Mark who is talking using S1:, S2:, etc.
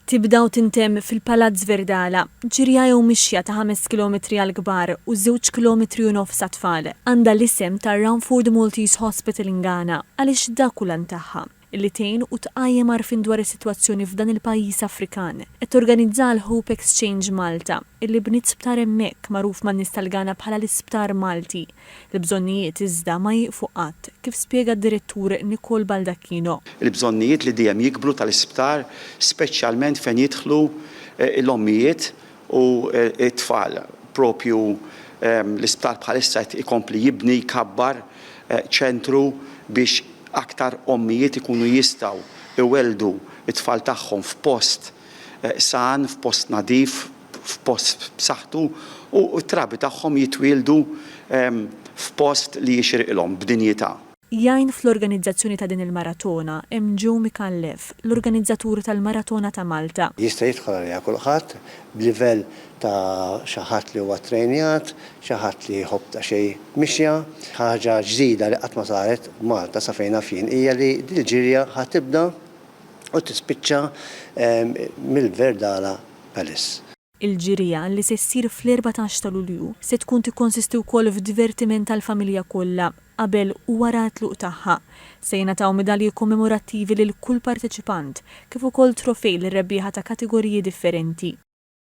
S1: Tibda u tintemm fil-Palazz Verdala, ġirja jew mixja ta' 5 kilometri għal kbar u 2 kilometri u nofs tfal. Għandha l-isem ta' Ranford Maltese Hospital in Ghana għaliex dak kull tagħha illi tgħin u tqajjem għarfien dwar is-sitwazzjoni f'dan il-pajjiż Afrikan. Qed torganizza l-Hope Exchange Malta illi bniet sptar hemmhekk magħruf man-nies tal-Ghana bħala l-Isptar Malti. L-bżonnijiet iżda ma jieqfu qatt, kif spjega d-direttur Nicole Baldacchino.
S2: Il-bżonnijiet li dejjem jikbru tal-isptar, speċjalment fejn jidħlu l-ommijiet u t-tfal. Propju l-isptar bħalissa ikompli jibni jkabbar ċentru biex aktar ommijiet ikunu jistgħu iweldu it-tfal tagħhom f'post san, f'post nadif, f'post b'saħħtu u t-trabi tagħhom jitwieldu f'post li jixirqilhom b'dinjità.
S1: Jgħin fl-organizzazzjoni ta' din il-maratona hemm Joe Mikallef, l-organizzatur tal-Maratona ta' Malta.
S3: Jista' jidħol għaliha kulħadd b'livell ta' xi ħadd li huwa trejnjat, xi ħadd li jħobb ta' xejn mixja, ħaġa ġdida li qatt ma saret Malta sa fejn nafin hija li din il-ġirja ħatibda u tispiċċa mill-Verdala Palace.
S1: Il-ġirja li se ssir fl-14 ta' Lulju se tkun tikkonsisti wkoll f'divertiment tal-familja kollha qabel u wara t-tluq tagħha. Se jingħataw medalji kommemorattivi lil kull parteċipant kif ukoll trofej lir-rebbieħa ta' kategoriji differenti.